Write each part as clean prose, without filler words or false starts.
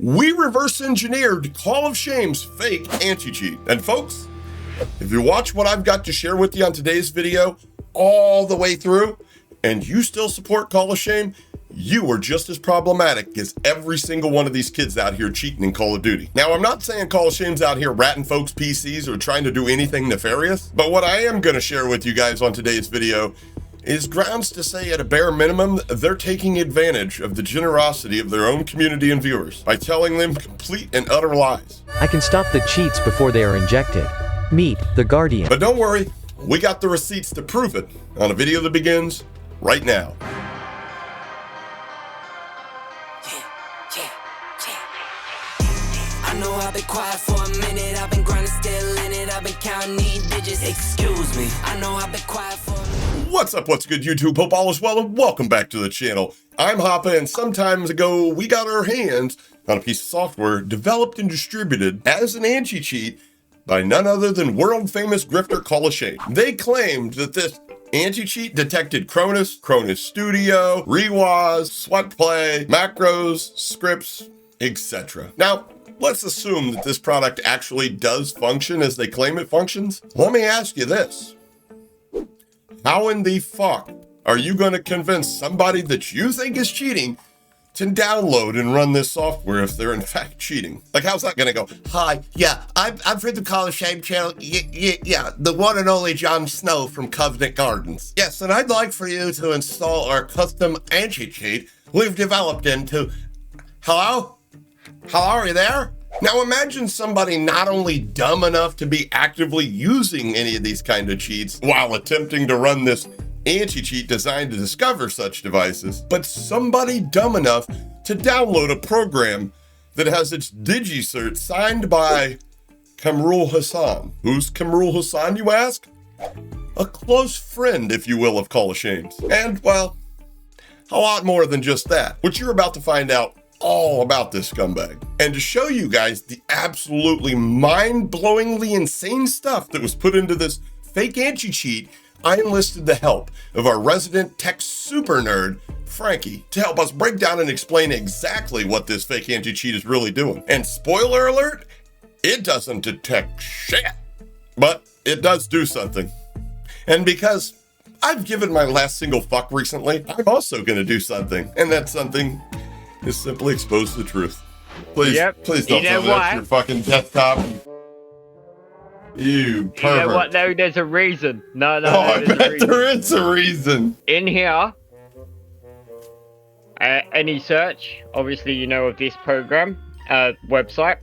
We reverse engineered Call of Shame's fake anti-cheat. And folks, if you watch what I've got to share with you on today's video all the way through, and you still support Call of Shame, you are just as problematic as every single one of these kids out here cheating in Call of Duty. Now, I'm not saying Call of Shame's out here ratting folks' PCs or trying to do anything nefarious, but what I am gonna share with you guys on today's video is grounds to say at a bare minimum, they're taking advantage of the generosity of their own community and viewers by telling them complete and utter lies. I can stop the cheats before they are injected. Meet the Guardian. But don't worry, we got the receipts to prove it on a video that begins right now. I know I've been quiet for a minute, I've been grinding, still in it, I've been counting these digits, excuse me. I know I've been quiet for a minute. What's up, what's good YouTube? Hope all is well and welcome back to the channel. I'm Hoppa, and some time ago we got our hands on a piece of software developed and distributed as an anti-cheat by none other than world famous grifter Call of Shame. They claimed that this anti-cheat detected Cronus Studio, Rewaz, SWAT play, macros, scripts, etc. Now, let's assume that this product actually does function as they claim it functions. Let me ask you this. How in the fuck are you going to convince somebody that you think is cheating to download and run this software if they're in fact cheating? Like, how's that going to go? Hi, yeah, I'm from the Call of Shame channel. Yeah, the one and only Jon Snow from Covenant Gardens. Yes, and I'd like for you to install our custom anti-cheat we've developed into... Hello? Hello, are you there? Now imagine somebody not only dumb enough to be actively using any of these kind of cheats while attempting to run this anti-cheat designed to discover such devices, but somebody dumb enough to download a program that has its DigiCert signed by Kamrul Hassan. Who's Kamrul Hassan, you ask? A close friend, if you will, of Call of Shames. And, well, a lot more than just that, which you're about to find out all about this scumbag. And to show you guys the absolutely mind-blowingly insane stuff that was put into this fake anti-cheat, I enlisted the help of our resident tech super nerd, Frankie, to help us break down and explain exactly what this fake anti-cheat is really doing. And spoiler alert, it doesn't detect shit, but it does do something. And because I've given my last single fuck recently, I'm also gonna do something. And that something is simply expose the truth. Please, please don't tell me that's your fucking desktop. You pervert. You know what though? There's a reason. No, I bet there is a reason. In here, any search, obviously you know of this program, website.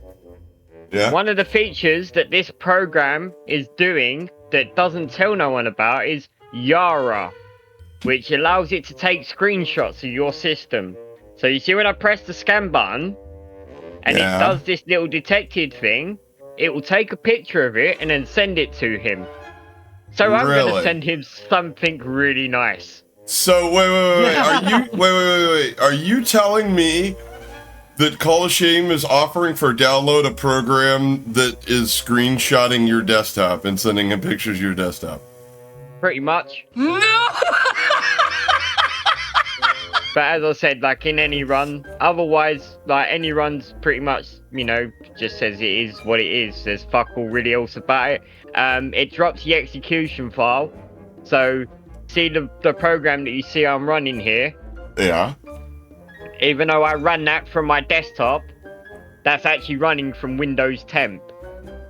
Yeah. One of the features that this program is doing that doesn't tell no one about is Yara, which allows it to take screenshots of your system. So you see when I press the scan button, and it does this little detected thing, it will take a picture of it and then send it to him. So I'm going to send him something really nice. So wait, are you telling me that Call of Shame is offering for download a program that is screenshotting your desktop and sending him pictures of your desktop? Pretty much. No! But as I said, like in any run, otherwise, like any run's pretty much, you know, just says it is what it is. There's fuck all really else about it. It drops the execution file. So, see the program that you see I'm running here? Yeah. Even though I run that from my desktop, that's actually running from Windows 10.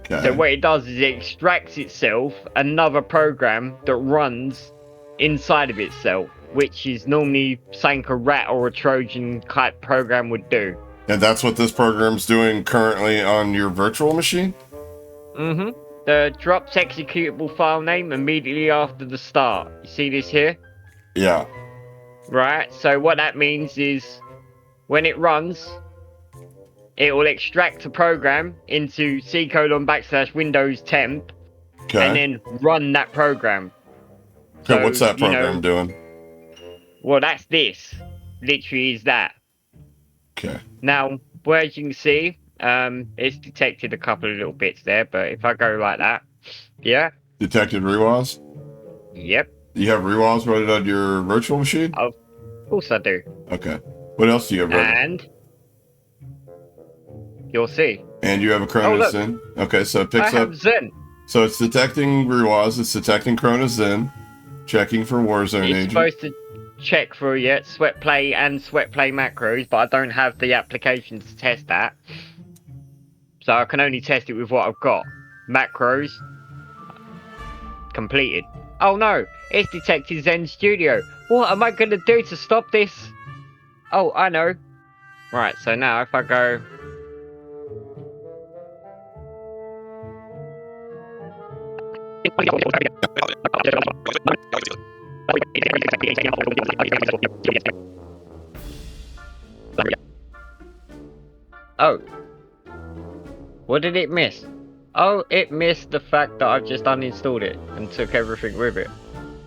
Okay. So what it does is it extracts itself another program that runs inside of itself, which is normally something a rat or a Trojan type program would do. And that's what this program's doing currently on your virtual machine? Mm-hmm. The drops executable file name immediately after the start. You see this here? Yeah. Right, so what that means is when it runs, it will extract the program into C:\Windows temp and then run that program. Okay, So, what's that program doing? Well, that's this. Literally is that. Okay. Now, where as you can see, it's detected a couple of little bits there, but if I go like that, yeah. Detected Rewaz? Yep. You have Rewaz running on your virtual machine? Of course I do. Okay. What else do you have running? And you'll see. And you have a Cronus Zen. Okay, so it I picks up. have Zen. So it's detecting Ruaz, it's detecting Cronus Zen, checking for Warzone It's agent. supposed to check for sweat play and sweat play macros, but I don't have the application to test that. So I can only test it with what I've got. Macros completed. Oh no, it's detected Zen Studio. What am I gonna do to stop this? Oh, I know. Right, so now if I go... Oh. What did it miss? Oh, it missed the fact that I've just uninstalled it and took everything with it.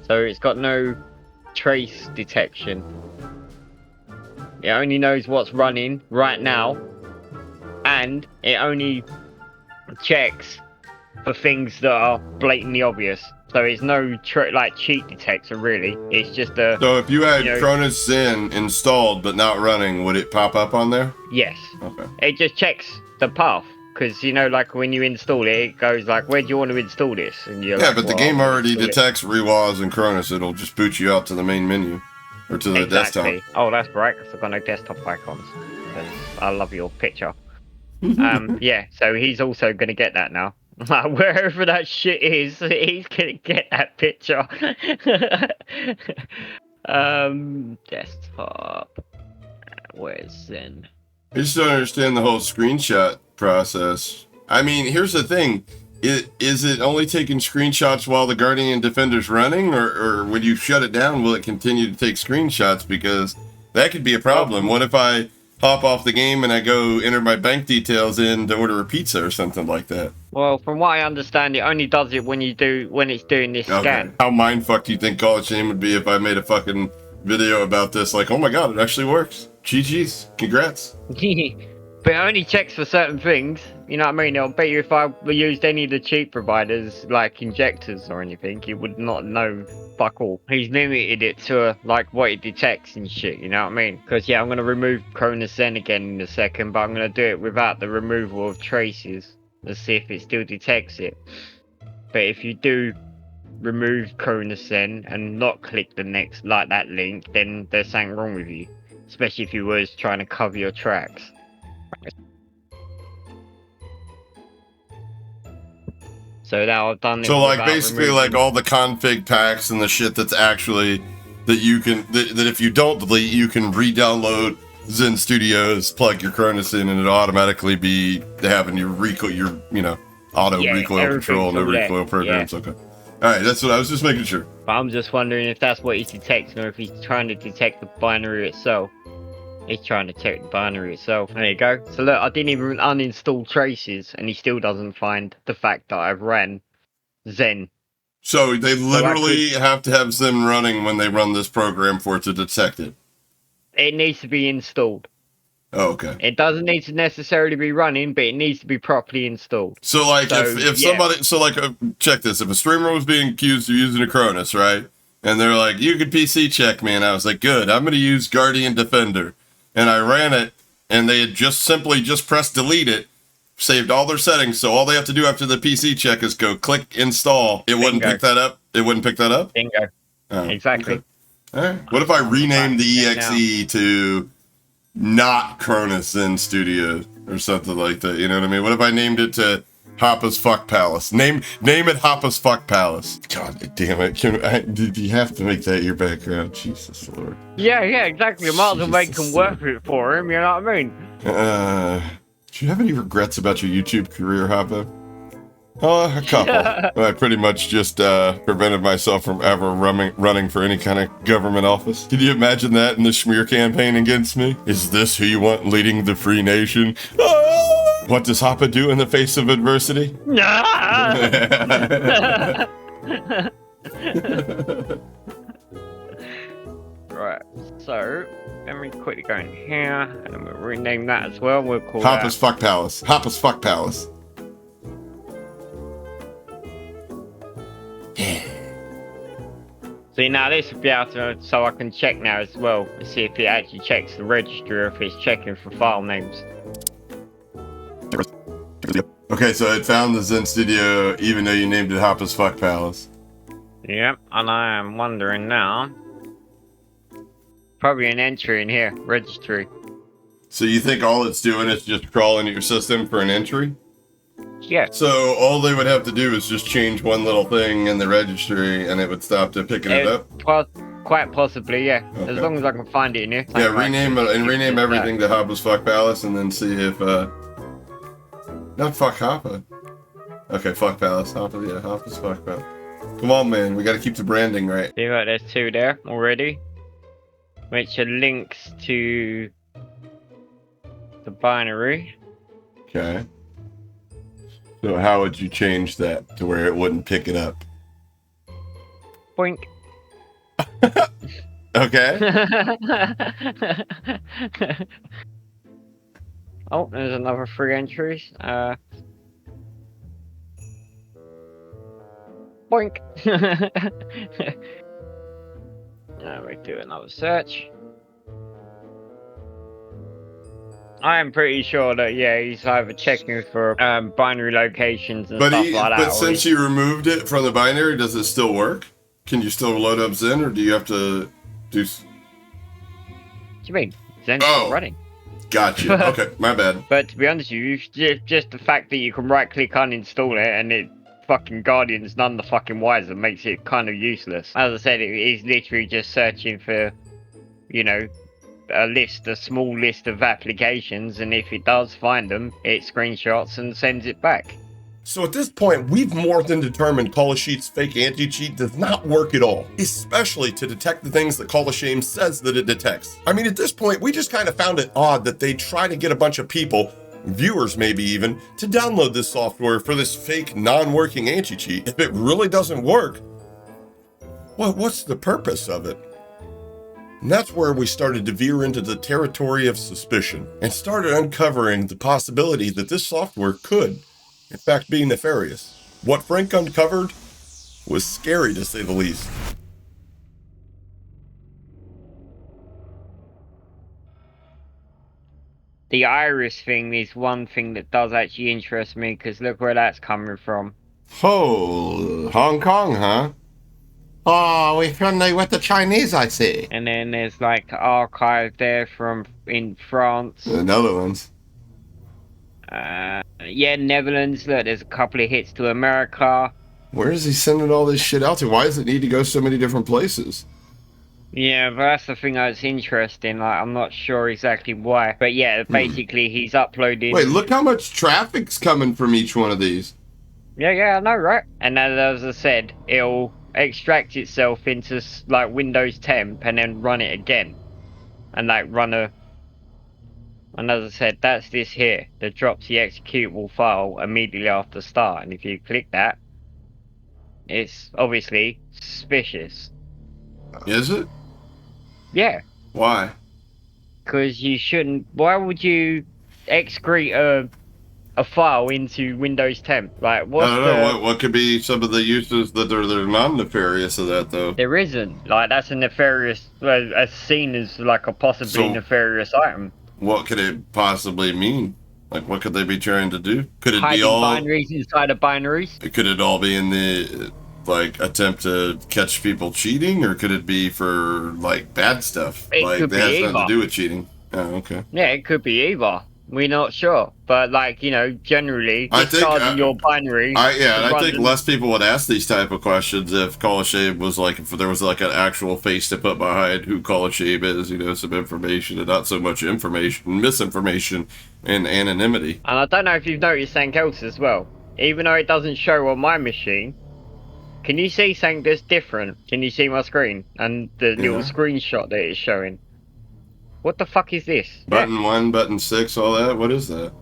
So it's got no trace detection. It only knows what's running right now, and it only checks for things that are blatantly obvious. So it's no cheat detector really. It's just a... So if you had Cronus Zen installed but not running, would it pop up on there? Yes. Okay. It just checks the path. Because, like, when you install it, it goes like, where do you want to install this? And you're but the game already detects Rewaz and Cronus. It'll just boot you out to the main menu. Or to the desktop. Oh, that's right, because I've got no desktop icons. I love your picture. Yeah, so he's also going to get that now. Wherever that shit is, he's going to get that picture. Desktop. Where's Zen? I just don't understand the whole screenshot process. I mean, here's the thing. Is it only taking screenshots while the Guardian Defender's running? Or when you shut it down, will it continue to take screenshots? Because that could be a problem. What if I hop off the game and I go enter my bank details in to order a pizza or something like that? Well, from what I understand, it only does it when it's doing this scan. How mindfucked do you think Call of Shame would be if I made a fucking video about this? Like, oh my god, it actually works. GG's. Congrats. But it only checks for certain things. You know what I mean? I'll bet you if I used any of the cheat providers, like injectors or anything, he would not know fuck all. He's limited it to, like, what it detects and shit, you know what I mean? Because, yeah, I'm going to remove Cronus Zen again in a second, but I'm going to do it without the removal of traces. Let's see if it still detects it. But if you do remove Cronus Zen and not click the next, like, that link, then there's something wrong with you. Especially if you was trying to cover your tracks. So now I've done it. So like basically like all the config packs and the shit that's actually that you can that if you don't delete, you can re-download Zen Studios, plug your Cronus in, and it'll automatically be having your recoil, auto recoil control, no recoil programs. Okay. All right, that's what I was just making sure. But I'm just wondering if that's what he's detecting, or if he's trying to detect the binary itself. He's trying to detect the binary itself. There you go. So look, I didn't even uninstall traces, and he still doesn't find the fact that I've ran Zen. So they literally have to have Zen running when they run this program for it to detect it. It needs to be installed. Oh, okay. It doesn't need to necessarily be running, but it needs to be properly installed. So like if somebody, check this. If a streamer was being accused of using a Cronus, right? And they're like, you could PC check me. And I was like, good, I'm going to use Guardian Defender. And I ran it, and they had simply pressed delete it, saved all their settings. So all they have to do after the PC check is go click install. It wouldn't pick that up. It wouldn't pick that up. Bingo. Oh, exactly. Okay. All right. What if I renamed the EXE to not Cronus Zen Studio or something like that? You know what I mean? What if I named it to Hoppa's Fuck Palace? Name it Hoppa's Fuck Palace. God damn it. Did you have to make that your background? Jesus Lord. Yeah, exactly. I might as well make him work it for him, you know what I mean? Do you have any regrets about your YouTube career, Hoppa? A couple. I pretty much just prevented myself from ever running for any kind of government office. Can you imagine that in the smear campaign against me? Is this who you want leading the free nation? What does Hoppa do in the face of adversity? Right, so let me quickly go in here and I'm gonna rename that as well. We'll call Hoppa's Fuck Palace. Hoppa's Fuck Palace. See, now this will be able to, so I can check now as well to see if it actually checks the registry or if it's checking for file names. Okay, so it found the Zen Studio even though you named it Hopper's Fuck Palace. Yep, and I am wondering now. Probably an entry in here, registry. So you think all it's doing is just crawling your system for an entry? Yeah. So all they would have to do is just change one little thing in the registry and it would stop to picking it up? Quite possibly, yeah. Okay. As long as I can find it in here. Yeah, rename everything to Hopper's Fuck Palace and then see if, not Fuck Hopper. Okay, Fuck Palace. Hopper's Fuck Palace. Come on, man. We gotta keep the branding right. See what, there's 2 there already. Which are links to the binary. Okay. So how would you change that to where it wouldn't pick it up? Boink. Okay. Oh, there's another 3 entries. Boink. Now we do another search. I am pretty sure that he's either checking for binary locations and stuff like that. But since you removed it from the binary, does it still work? Can you still load up Zen, or do you have to do? What do you mean? Zen's still running. Gotcha. Okay, my bad. But to be honest with you, just the fact that you can right-click uninstall it and it fucking Guardian's none the fucking wiser makes it kind of useless. As I said, it is literally just searching for, you know, a small list of applications, and if it does find them, it screenshots and sends it back. So at this point, we've more than determined Call of Sheet's fake anti-cheat does not work at all, especially to detect the things that Call of Shame says that it detects. I mean, at this point, we just kind of found it odd that they try to get a bunch of people, viewers maybe even, to download this software for this fake non-working anti-cheat. If it really doesn't work, well, what's the purpose of it? And that's where we started to veer into the territory of suspicion and started uncovering the possibility that this software could, in fact, be nefarious. What Frank uncovered was scary, to say the least. The iris thing is one thing that does actually interest me, because look where that's coming from. Oh, Hong Kong, huh? Oh, we're friendly with the Chinese, I see. And then there's like archive there from in France. The Netherlands. Yeah, Netherlands. Look, there's a couple of hits to America. Where is he sending all this shit out to? Why does it need to go so many different places? Yeah, but that's the thing that's interesting. Like, I'm not sure exactly why. But yeah, basically he's uploaded... Wait, look how much traffic's coming from each one of these. Yeah, I know, right? And then, as I said, it'll extract itself into, like, Windows 10 and then run it again. And, like, run a... And as I said, that's this here that drops the executable file immediately after start. And if you click that, it's obviously suspicious. Is it? Yeah. Why? Because you shouldn't. Why would you excrete a file into Windows 10? Like, what's I don't know. What could be some of the uses that are non-nefarious of that, though? There isn't. Like, that's a nefarious, as seen as like a possibly nefarious item. What could it possibly mean? Like, what could they be trying to do? Could it Hiding be all binaries inside of binaries? Could it all be in the attempt to catch people cheating, or could it be for like bad stuff? It like could that has be nothing either. to do with cheating. Oh, okay. Yeah, it could be either. We're not sure, but like, you know, generally discharging your binary. I think less people would ask these type of questions if Call of Shame was like, if there was like an actual face to put behind who Call of Shame is, you know, some information and not so much misinformation and anonymity. And I don't know if you've noticed something else as well. Even though it doesn't show on my machine, can you see something that's different? Can you see my screen and the little screenshot that it's showing? What the fuck is this? Button 1, button 6, all that? What is that?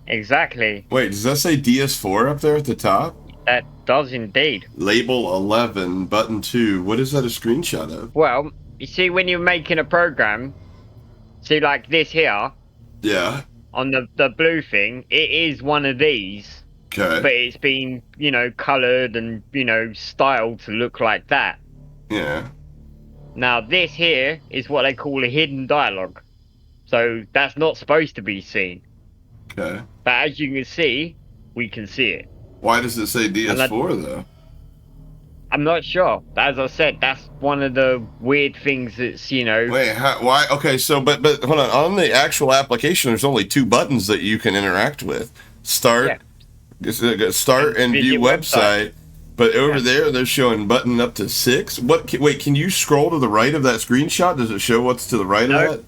Exactly. Wait, does that say DS4 up there at the top? That does indeed. Label 11, button 2. What is that a screenshot of? Well, you see when you're making a program, see like this here? Yeah. On the blue thing, it is one of these. Okay. But it's been, you know, coloured and, you know, styled to look like that. Yeah. Now this here is what they call a hidden dialogue. So that's not supposed to be seen. Okay. But as you can see, we can see it. Why does it say DS4 though? I'm not sure. As I said, that's one of the weird things that's, you know. Wait, why? Okay, so but hold on the actual application, there's only 2 buttons that you can interact with: start, start and view website. But over there, they're showing button up to 6. Wait, can you scroll to the right of that screenshot? Does it show what's to the right of that?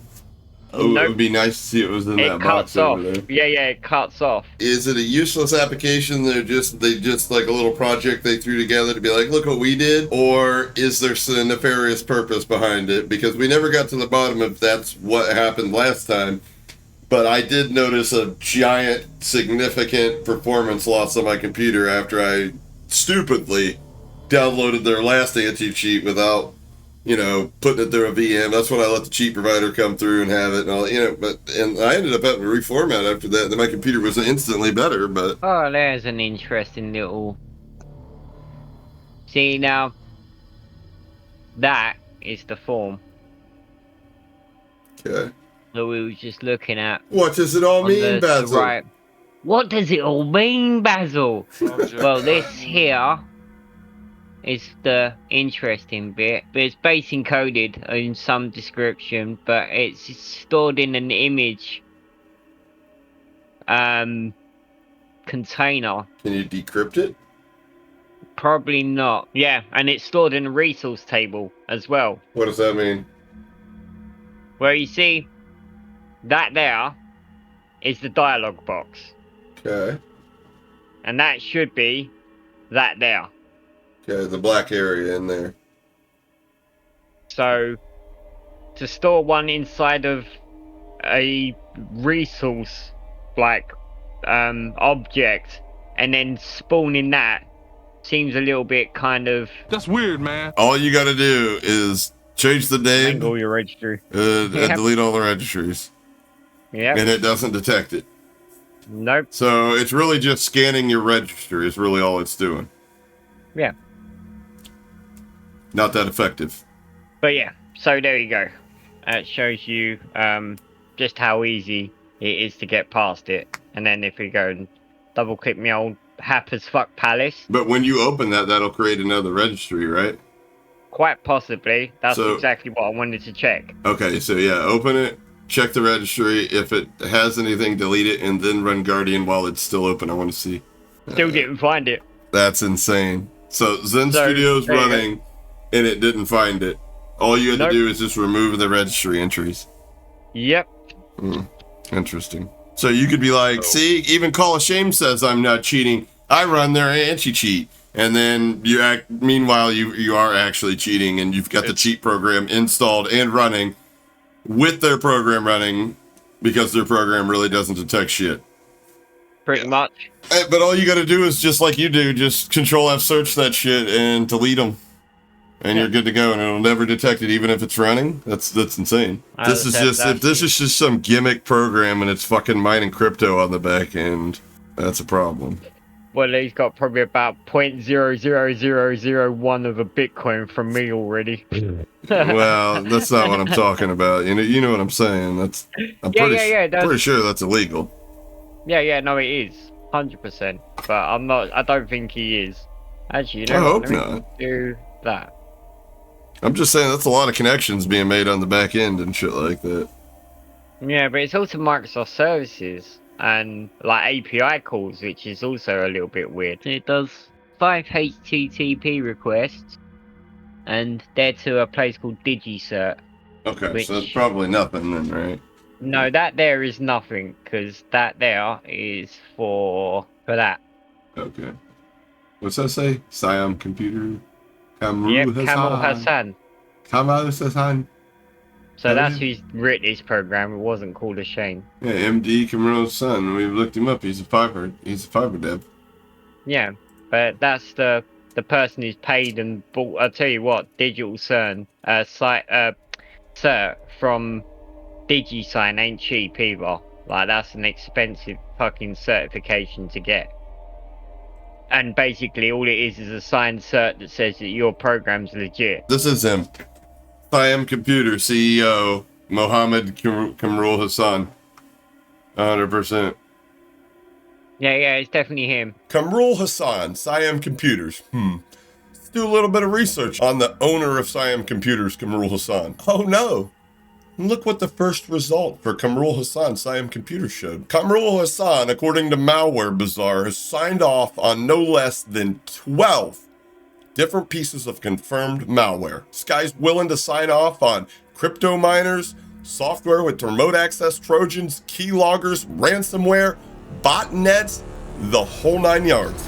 Oh, it would be nice to see it was in that box over there. Yeah, it cuts off. Is it a useless application? They just like a little project they threw together to be like, look what we did? Or is there some nefarious purpose behind it? Because we never got to the bottom if that's what happened last time. But I did notice a giant, significant performance loss on my computer after I stupidly downloaded their last anti-cheat without, putting it through a VM. That's when I let the cheat provider come through and have it and all, and I ended up having to reformat after that. Then my computer was instantly better, but... Oh, there's an interesting little... See, now, that is the form. Okay. That we were just looking at. What does it all mean, Basil? Right. What does it all mean, Basil? Well, this here is the interesting bit, but it's base encoded in some description, but it's stored in an image container. Can you decrypt it? Probably not. Yeah, and it's stored in a resource table as well. What does that mean? Well, you see, that there is the dialog box. Okay. And that should be that there. Okay, the black area in there. So, to store one inside of a resource, like, object, and then spawning that, seems a little bit kind of... That's weird, man. All you gotta do is change the name, Mangle your registry. and delete all the registries. Yep. And it doesn't detect it. Nope. So it's really just scanning your registry is really all it's doing. Yeah. Not that effective. But yeah, so there you go. That shows you just how easy it is to get past it. And then if we go and double click my old Hap as fuck palace. But when you open that, that'll create another registry, right? Quite possibly. That's exactly what I wanted to check. Okay, so yeah, open it, check the registry. If it has anything, delete it, and then run Guardian while it's still open. I want to see. Still didn't find it. That's insane. So Zen Studio's running, and it didn't find it. All you had to do is just remove the registry entries. Yep. Interesting. So you could be like, see, even Call of Shame says I'm not cheating. I run their anti-cheat. And then meanwhile, you are actually cheating, and you've got the cheat program installed and running with their program running because their program really doesn't detect shit. Pretty much. But all you got to do is just like you do, just Control F search that shit and delete them. And you're good to go, and it'll never detect it, even if it's running. That's insane. If this is just some gimmick program and it's fucking mining crypto on the back end, that's a problem. Well, he's got probably about 0.00001 of a Bitcoin from me already. Well, that's not what I'm talking about. You know what I'm saying. I'm pretty sure that's illegal. Yeah, no, it is 100%. But I don't think he is. Actually, I hope not. Do that. I'm just saying that's a lot of connections being made on the back end and shit like that. Yeah, but it's also Microsoft services and like API calls, which is also a little bit weird. It does 5 HTTP requests, and they're to a place called DigiCert. Okay, so that's probably nothing then, right? No, that there is nothing, because that there is for that. Okay. What's that say? Siam Computer? Kamel Hassan. Kamal Hassan. So that's who's written this program. It wasn't called a shame. Yeah, MD Cameron's son. We've looked him up. He's a fiber dev. Yeah, but that's the person who's paid and bought. I'll tell you what, Digital CERN cert from DigiSign ain't cheap either. Like, that's an expensive fucking certification to get. And basically all it is a signed cert that says that your program's legit. This is him. Siam Computer CEO Mohammed Kamrul Hassan. 100%. Yeah, it's definitely him. Kamrul Hassan, Siam Computers. Let's do a little bit of research on the owner of Siam Computers, Kamrul Hassan. Oh no. Look what the first result for Kamrul Hassan Siam Computers showed. Kamrul Hassan, according to Malware Bazaar, has signed off on no less than 12 different pieces of confirmed malware. This guy's willing to sign off on crypto miners, software with remote access Trojans, keyloggers, ransomware, botnets, the whole 9 yards.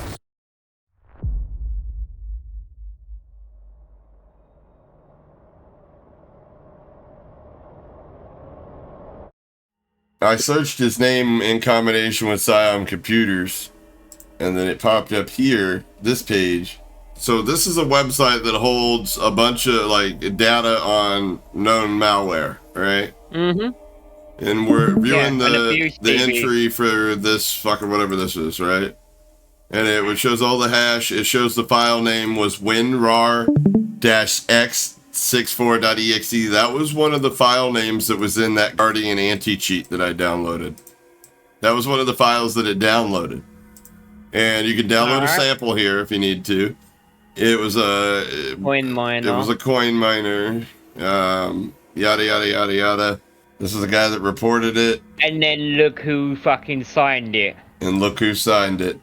I searched his name in combination with Siam Computers, and then it popped up here, this page. So this is a website that holds a bunch of like data on known malware, right? Mm-hmm. And we're viewing the TV. entry for this fucking whatever this is, right? And it shows all the hash. It shows the file name was winrar-x64.exe. That was one of the file names that was in that Guardian anti-cheat that I downloaded. That was one of the files that it downloaded. And you can download a sample here if you need to. It was a coin miner. It was a coin miner. Yada yada yada yada. This is the guy that reported it. And then look who fucking signed it. And look who signed it.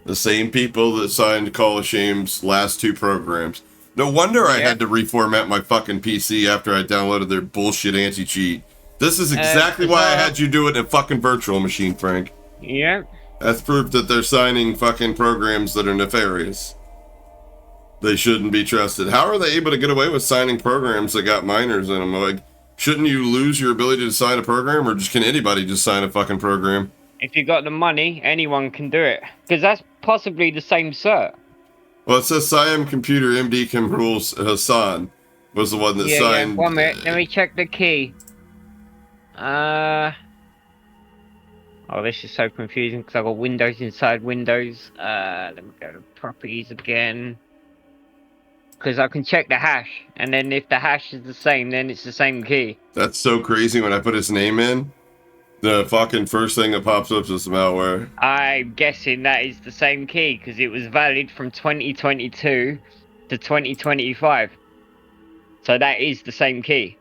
The same people that signed Call of Shame's last 2 programs. No wonder I had to reformat my fucking PC after I downloaded their bullshit anti-cheat. This is exactly why I had you do it in a fucking virtual machine, Frank. Yeah. That's proof that they're signing fucking programs that are nefarious. They shouldn't be trusted. How are they able to get away with signing programs that got minors in them? Like, shouldn't you lose your ability to sign a program, or just can anybody just sign a fucking program? If you got the money, anyone can do it. Because that's possibly the same cert. Well, it says Siam Computer MD Kamrul Hassan was the one that signed. Yeah, 1 minute. Let me check the key. Oh, this is so confusing because I've got Windows inside Windows. Let me go to properties again. Because I can check the hash, and then if the hash is the same, then it's the same key. That's so crazy. When I put his name in, the fucking first thing that pops up is malware. I'm guessing that is the same key because it was valid from 2022 to 2025. So that is the same key.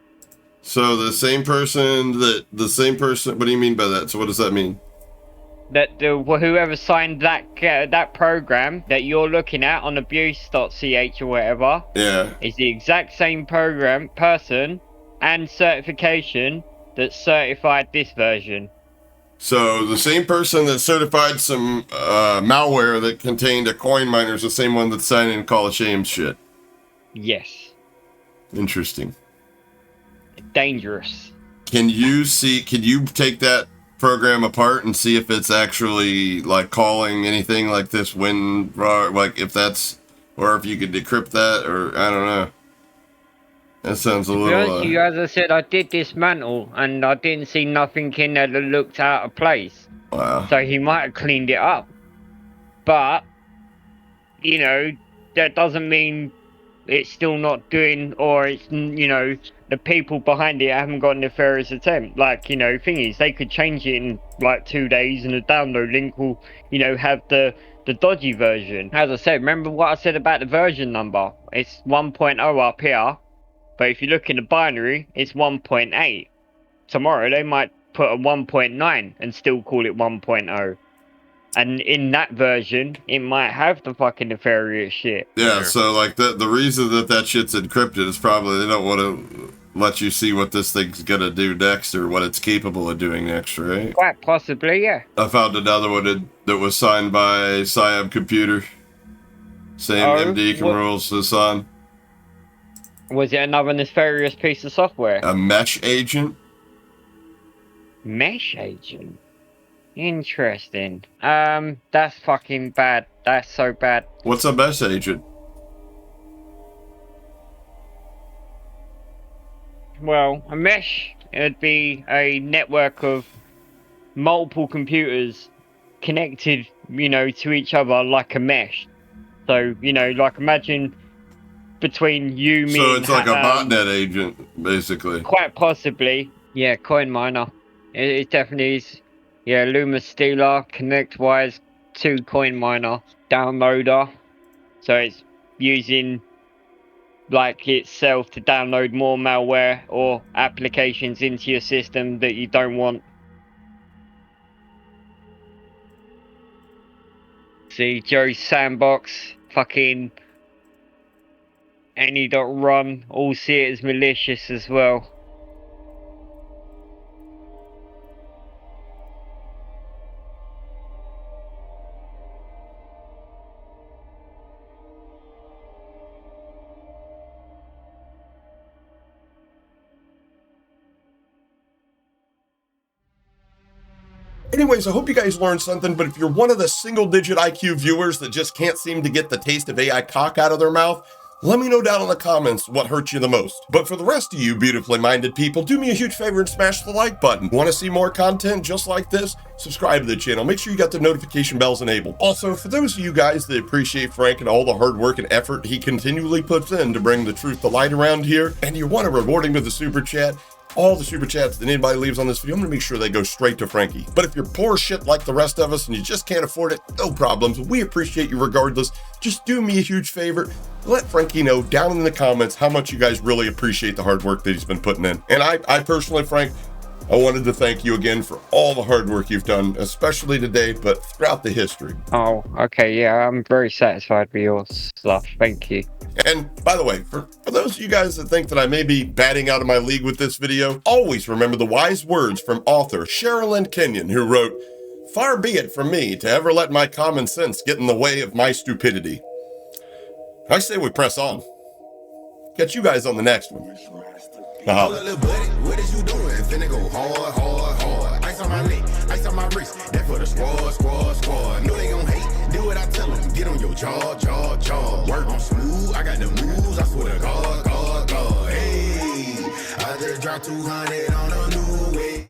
So the same person, what do you mean by that? So what does that mean? That whoever signed that program that you're looking at on abuse.ch or whatever, is the exact same person and certification that certified this version. So the same person that certified some malware that contained a coin miner is the same one that's signing Call of Shame shit. Yes. Interesting. Dangerous. Can you take that program apart and see if it's actually like calling anything like this like if that's, or if you could decrypt that, or I don't know. That sounds a little as I said, I did dismantle and I didn't see nothing in there that looked out of place. Wow. So he might have cleaned it up, but you know, that doesn't mean it's still not doing, or it's, you know, the people behind it haven't got a nefarious attempt. Like, you know, thing is, they could change it in like 2 days and the download link will, you know, have the dodgy version. As I said, remember what I said about the version number? It's 1.0 up here, but if you look in the binary, it's 1.8. Tomorrow they might put a 1.9 and still call it 1.0. And in that version, it might have the fucking nefarious shit. Yeah, so like the reason that shit's encrypted is probably they don't want to let you see what this thing's gonna do next or what it's capable of doing next, right? Quite possibly, yeah. I found another one that was signed by Siam Computer. Same MD Kamrul Hassan. Was it another nefarious piece of software? A mesh agent. Mesh agent? Interesting. That's fucking bad. That's so bad. What's a mesh agent? Well, a mesh, it'd be a network of multiple computers connected, you know, to each other like a mesh. So, you know, like imagine between you, me, so it's like a botnet agent, basically. Quite possibly. Yeah, coin miner. It definitely is. Yeah, Luma Stealer, ConnectWise 2 coin miner downloader. So it's using like itself to download more malware or applications into your system that you don't want. See, Joe's Sandbox, fucking any.run, all see it as malicious as well. Anyways, I hope you guys learned something, but if you're one of the single-digit IQ viewers that just can't seem to get the taste of AI cock out of their mouth, let me know down in the comments what hurt you the most. But for the rest of you beautifully minded people, do me a huge favor and smash the like button. Want to see more content just like this? Subscribe to the channel. Make sure you got the notification bells enabled. Also, for those of you guys that appreciate Frank and all the hard work and effort he continually puts in to bring the truth to light around here, and you want to reward him with a super chat, all the super chats that anybody leaves on this video, I'm gonna make sure they go straight to Frankie. But if you're poor shit like the rest of us and you just can't afford it, no problems. We appreciate you regardless. Just do me a huge favor. Let Frankie know down in the comments how much you guys really appreciate the hard work that he's been putting in. And I personally, Frank, I wanted to thank you again for all the hard work you've done, especially today, but throughout the history. Oh, okay, yeah, I'm very satisfied with your stuff. Thank you. And by the way, for those of you guys that think that I may be batting out of my league with this video, always remember the wise words from author Sherilyn Kenyon, who wrote, "Far be it from me to ever let my common sense get in the way of my stupidity." I say we press on. Catch you guys on the next one. Hold up, little buddy, what is you doing? Finna go hard, hard, hard. Ice on my neck, ice on my wrist. That for the squad, squad, squad. Know they gon' hate, do what I tell them. Get on your jaw, jaw, jaw. Work on smooth, I got the moves. I swear to God, God, God. Hey, I just dropped 200 on the